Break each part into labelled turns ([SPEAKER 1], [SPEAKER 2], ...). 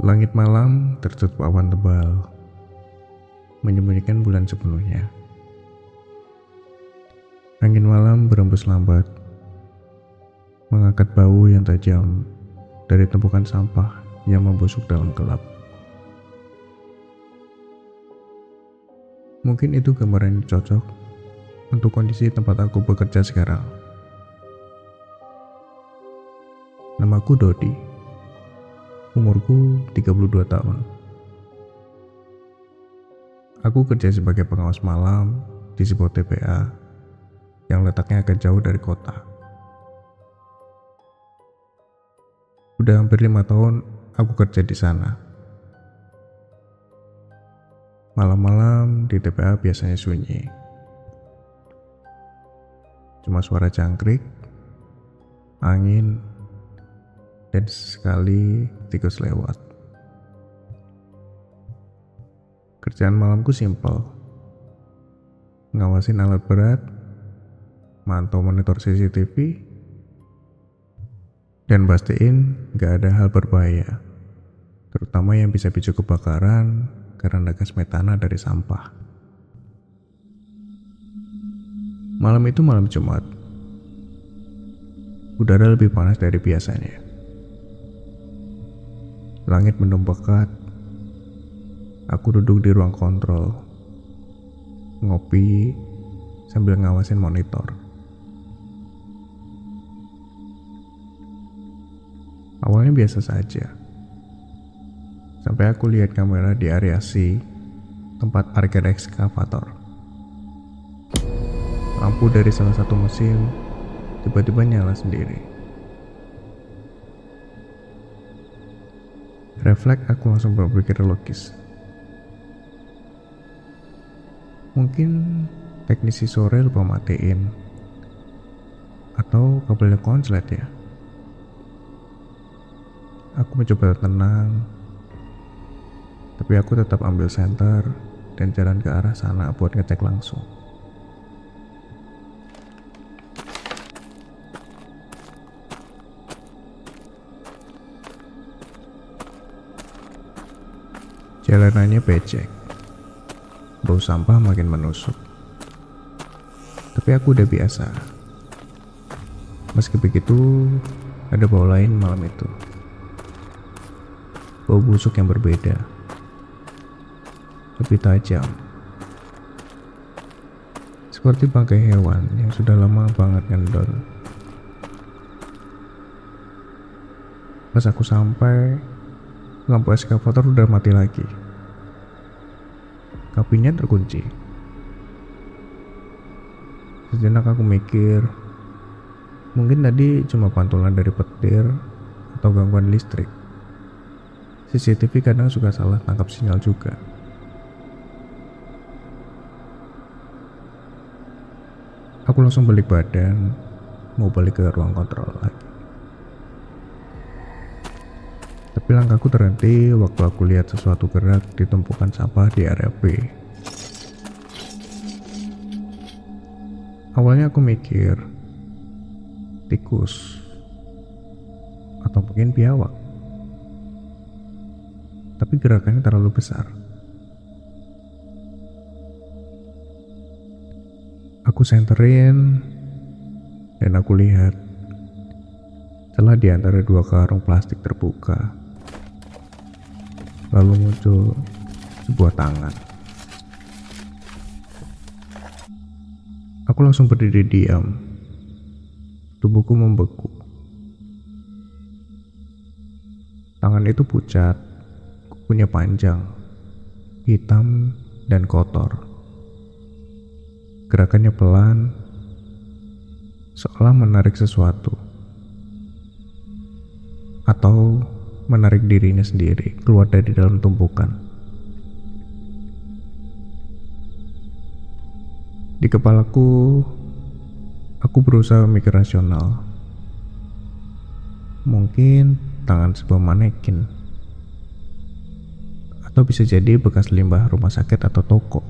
[SPEAKER 1] Langit malam tertutup awan tebal, menyembunyikan bulan sepenuhnya. Angin malam berembus lambat, mengangkat bau yang tajam dari tumpukan sampah yang membusuk dalam gelap. Mungkin itu gambaran yang cocok untuk kondisi tempat aku bekerja sekarang. Namaku Dodi. Umurku 32 tahun. Aku kerja sebagai pengawas malam di sebuah TPA yang letaknya agak jauh dari kota. Udah hampir 5 tahun aku kerja di sana. Malam-malam di TPA biasanya sunyi. Cuma suara jangkrik, angin, dan sekali tikus lewat. Kerjaan malamku simpel. Ngawasin alat berat, mantau monitor CCTV, dan pastiin gak ada hal berbahaya, terutama yang bisa picu kebakaran karena gas metana dari sampah. Malam itu malam Jumat. Udara lebih panas dari biasanya. Langit mendung pekat. Aku duduk di ruang kontrol, ngopi sambil ngawasin monitor. Awalnya biasa saja, sampai aku lihat kamera di area C, tempat parkir ekskavator. Lampu dari salah satu mesin tiba-tiba nyala sendiri. Refleks aku langsung berpikir logis. Mungkin teknisi sore lupa matiin, atau kabelnya konslet ya. Aku mencoba tenang, tapi aku tetap ambil senter dan jalan ke arah sana buat ngecek langsung. Jalanannya becek, bau sampah makin menusuk. Tapi aku udah biasa. Meski begitu, ada bau lain malam itu. Bau busuk yang berbeda, lebih tajam. Seperti bangkai hewan yang sudah lama banget ngendol. Pas aku sampai, lampu ekskavator udah mati lagi. Kabinnya terkunci. Sejenak aku mikir, mungkin tadi cuma pantulan dari petir atau gangguan listrik. CCTV kadang suka salah tangkap sinyal juga. Aku langsung balik badan, mau balik ke ruang kontrol lagi. Tapi langkahku terhenti waktu aku lihat sesuatu gerak di tumpukan sampah di area B. Awalnya aku mikir, tikus, atau mungkin biawak. Tapi gerakannya terlalu besar. Aku senterin, dan aku lihat celah di antara dua karung plastik terbuka. Lalu muncul sebuah tangan. Aku langsung berdiri diam. Tubuhku membeku. Tangan itu pucat, kukunya panjang, hitam dan kotor. Gerakannya pelan, seolah menarik sesuatu. Atau menarik dirinya sendiri keluar dari dalam tumpukan. Di kepalaku, aku berusaha mikir rasional. Mungkin tangan sebuah manekin, atau bisa jadi bekas limbah rumah sakit atau toko.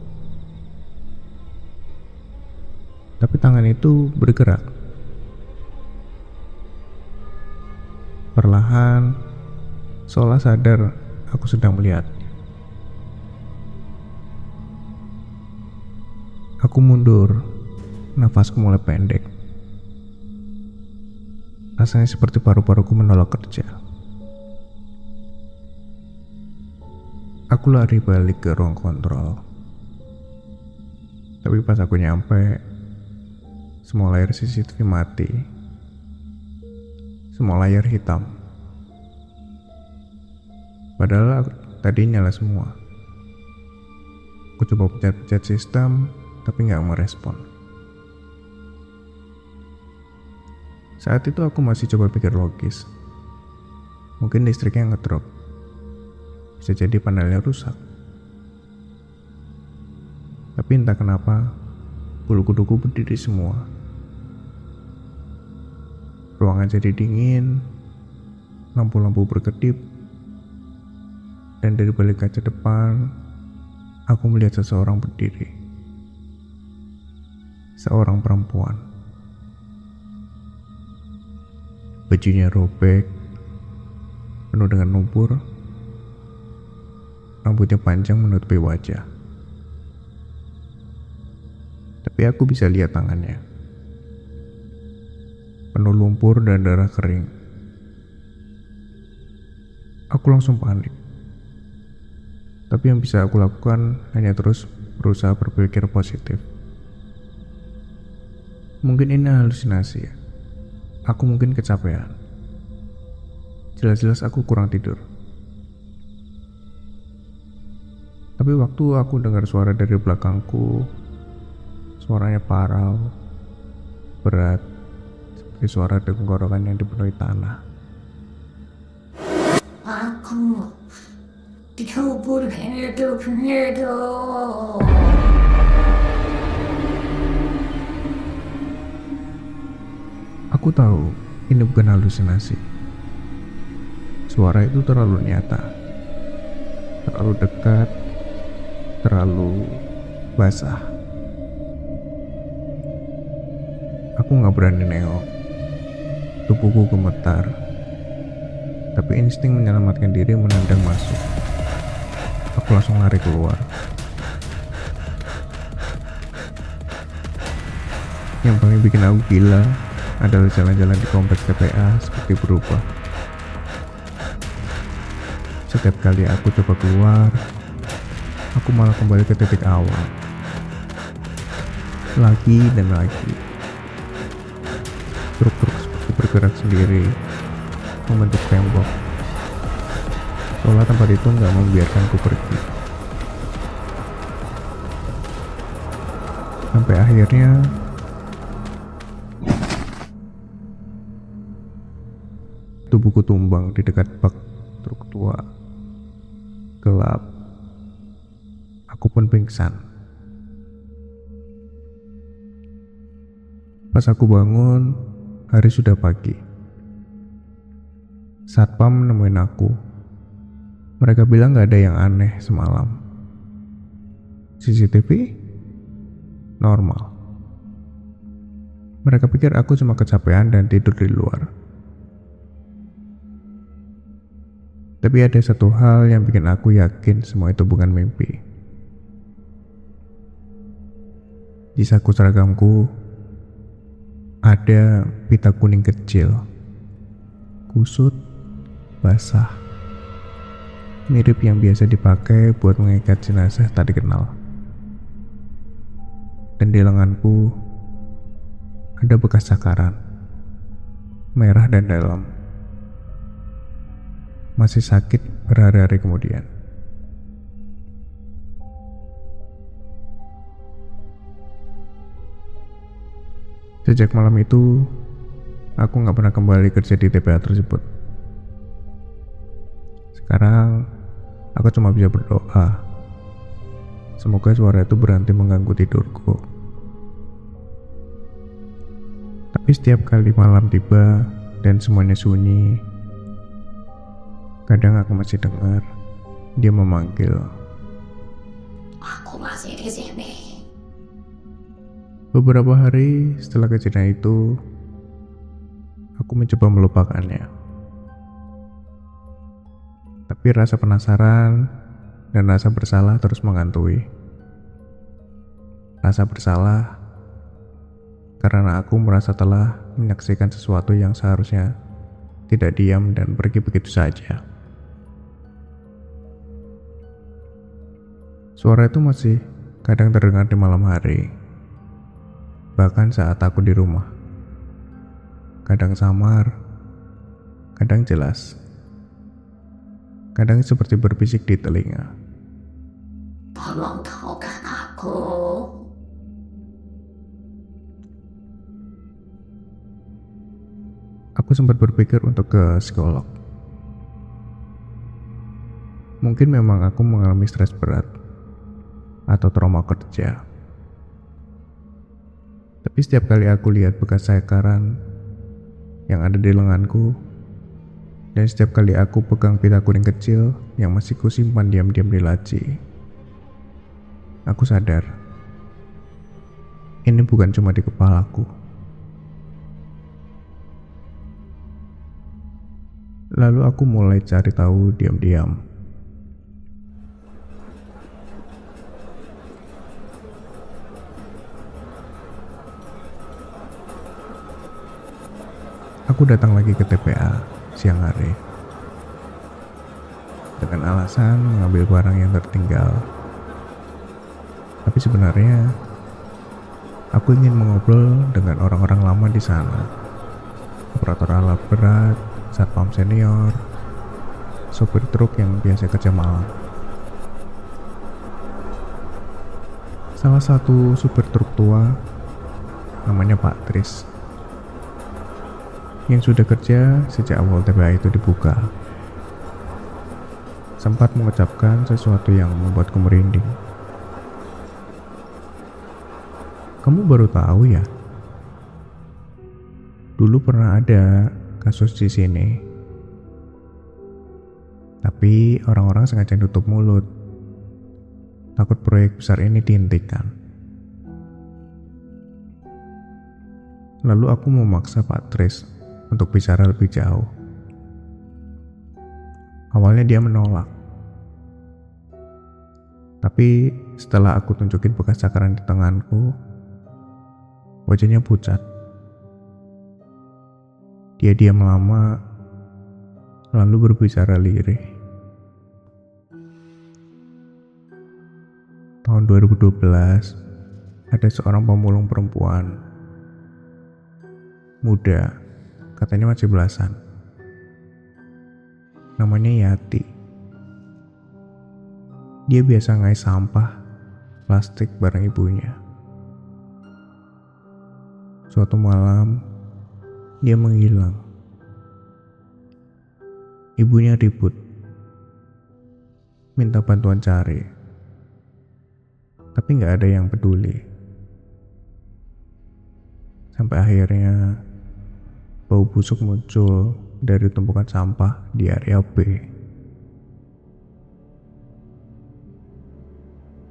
[SPEAKER 1] Tapi tangan itu bergerak. Perlahan, seolah sadar aku sedang melihat. Aku mundur, nafasku mulai pendek. Rasanya seperti paru-paruku menolak kerja. Aku lari balik ke ruang kontrol. Tapi pas aku nyampe, semua layar CCTV mati. Semua layar hitam. Padahal tadi nyala semua. Aku coba pencet-pencet sistem, tapi nggak merespon. Saat itu aku masih coba pikir logis. Mungkin listriknya ngedrop. Bisa jadi panelnya rusak. Tapi entah kenapa, bulu kuduku berdiri semua. Ruangan jadi dingin, lampu-lampu berkedip, dan dari balik kaca depan, aku melihat seseorang berdiri. Seorang perempuan. Bajunya robek, penuh dengan lumpur, rambutnya panjang menutupi wajah. Tapi aku bisa lihat tangannya, penuh lumpur dan darah kering. Aku langsung panik. Tapi yang bisa aku lakukan hanya terus berusaha berpikir positif. Mungkin ini halusinasi ya. Aku mungkin kecapean. Jelas-jelas aku kurang tidur. Tapi waktu aku dengar suara dari belakangku, suaranya parau, berat, seperti suara tenggorokan yang dipenuhi tanah.
[SPEAKER 2] Aku dikubur hidup-hidup.
[SPEAKER 1] Aku tahu ini bukan halusinasi. Suara itu terlalu nyata, terlalu dekat, terlalu basah. Aku gak berani nengok. Tubuhku gemetar, tapi insting menyelamatkan diri menendang masuk. Aku langsung lari keluar. Yang paling bikin aku gila adalah jalan-jalan di kompleks TPA seperti berubah. Setiap kali aku coba keluar, aku malah kembali ke titik awal. Lagi dan lagi. Truk-truk seperti bergerak sendiri, membentuk tembok. Seolah tempat itu nggak membiarkanku pergi. Sampai akhirnya tubuhku tumbang di dekat bak truk tua. Gelap. Aku pun pingsan. Pas aku bangun, hari sudah pagi. Satpam nemuin aku. Mereka bilang gak ada yang aneh semalam. CCTV? Normal. Mereka pikir aku cuma kecapean dan tidur di luar. Tapi ada satu hal yang bikin aku yakin semua itu bukan mimpi. Di saku seragamku ada pita kuning kecil, kusut, basah, mirip yang biasa dipakai buat mengikat jenazah tak dikenal. Dan di lenganku ada bekas cakaran, merah dan dalam. Masih sakit berhari-hari kemudian. Sejak malam itu, aku gak pernah kembali kerja di TPA tersebut. Sekarang, aku cuma bisa berdoa. Semoga suara itu berhenti mengganggu tidurku. Tapi setiap kali malam tiba dan semuanya sunyi, kadang aku masih dengar dia memanggil.
[SPEAKER 2] Aku masih di sini.
[SPEAKER 1] Beberapa hari setelah kejadian itu, aku mencoba melupakannya. Tapi rasa penasaran dan rasa bersalah terus menghantui. Rasa bersalah karena aku merasa telah menyaksikan sesuatu yang seharusnya tidak diam dan pergi begitu saja. Suara itu masih kadang terdengar di malam hari, bahkan saat aku di rumah. Kadang samar, kadang jelas, kadang seperti berbisik di telinga.
[SPEAKER 2] Tolong tahukan aku.
[SPEAKER 1] Aku sempat berpikir untuk ke psikolog. Mungkin memang aku mengalami stres berat atau trauma kerja. Tapi setiap kali aku lihat bekas saikaran yang ada di lenganku, dan setiap kali aku pegang pita kuning kecil yang masih kusimpan diam-diam di laci, aku sadar ini bukan cuma di kepalaku. Lalu aku mulai cari tahu diam-diam. Aku datang lagi ke TPA siang hari dengan alasan mengambil barang yang tertinggal. Tapi sebenarnya aku ingin mengobrol dengan orang-orang lama di sana. Operator alat berat, satpam senior, sopir truk yang biasa kerja malam. Salah satu supir truk tua namanya Pak Tris, yang sudah kerja sejak awal TPA itu dibuka, sempat mengucapkan sesuatu yang membuatku merinding. Kamu baru tahu ya? Dulu pernah ada kasus di sini, tapi orang-orang sengaja tutup mulut, takut proyek besar ini dihentikan. Lalu aku memaksa Pak Tris untuk bicara lebih jauh. Awalnya dia menolak, tapi setelah aku tunjukin bekas cakaran di tanganku, wajahnya pucat. Dia diam lama, lalu berbicara lirih. Tahun 2012, ada seorang pemulung perempuan, muda, katanya masih belasan. Namanya Yati. Dia biasa ngais sampah plastik bareng ibunya. Suatu malam, dia menghilang. Ibunya ribut, minta bantuan cari, tapi gak ada yang peduli. Sampai akhirnya bau busuk muncul dari tumpukan sampah di area B.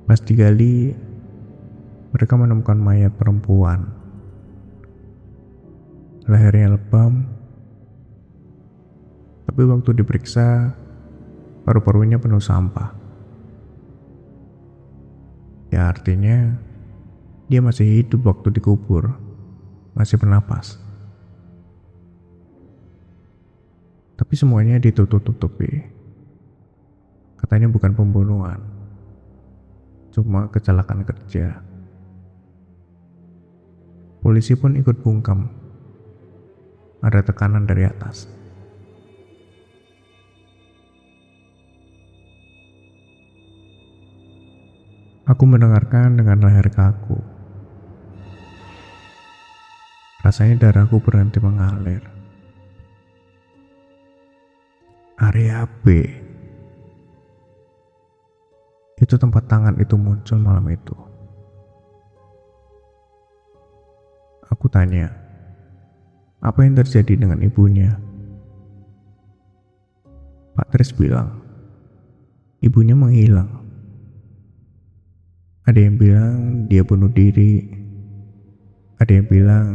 [SPEAKER 1] Pas digali, mereka menemukan mayat perempuan. Lehernya lebam, tapi waktu diperiksa, paru-parunya penuh sampah. Ya artinya, dia masih hidup waktu dikubur, masih bernapas. Tapi semuanya ditutup-tutupi. Katanya bukan pembunuhan, cuma kecelakaan kerja. Polisi pun ikut bungkam. Ada tekanan dari atas. Aku mendengarkan dengan leher kaku. Rasanya darahku berhenti mengalir. Area B. Itu tempat tangan itu muncul malam itu. Aku tanya, apa yang terjadi dengan ibunya? Pak Tris bilang, ibunya menghilang. Ada yang bilang dia bunuh diri. Ada yang bilang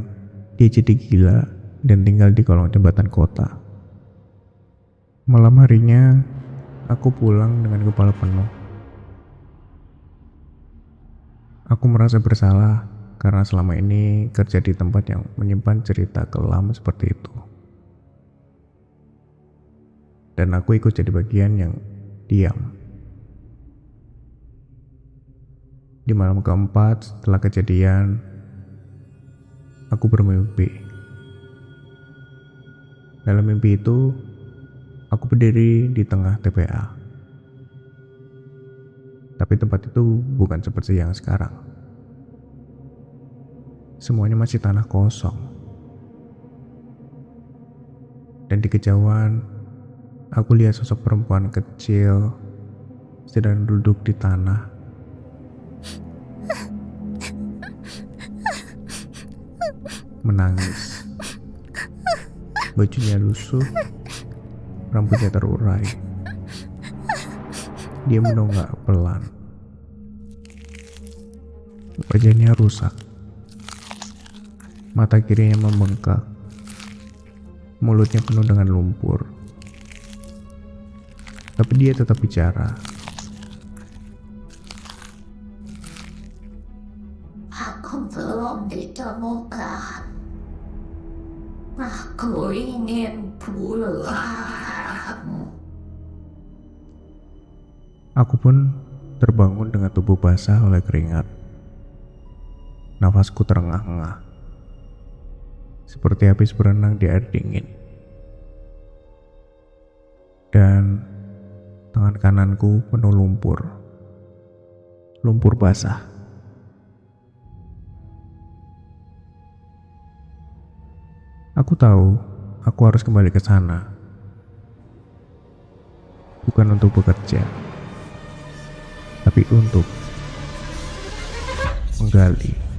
[SPEAKER 1] dia jadi gila dan tinggal di kolong jembatan kota. Malam harinya, Aku pulang dengan kepala penuh. Aku merasa bersalah karena selama ini kerja di tempat yang menyimpan cerita kelam seperti itu. Dan aku ikut jadi bagian yang diam. Di malam keempat setelah kejadian, aku bermimpi. Dalam mimpi itu, aku berdiri di tengah TPA. Tapi tempat itu bukan seperti yang sekarang. Semuanya masih tanah kosong. Dan di kejauhan, aku lihat sosok perempuan kecil sedang duduk di tanah. Menangis. Bajunya lusuh, rambutnya terurai. Dia menunggak pelan. Wajahnya rusak. Mata kirinya membengkak. Mulutnya penuh dengan lumpur. Tapi dia tetap bicara.
[SPEAKER 2] Aku belum ditemukan. Aku ingin pulang.
[SPEAKER 1] Aku pun terbangun dengan tubuh basah oleh keringat. Nafasku terengah-engah. Seperti habis berenang di air dingin. Dan tangan kananku penuh lumpur. Lumpur basah. Aku tahu aku harus kembali ke sana. Bukan untuk bekerja, tapi untuk menggali.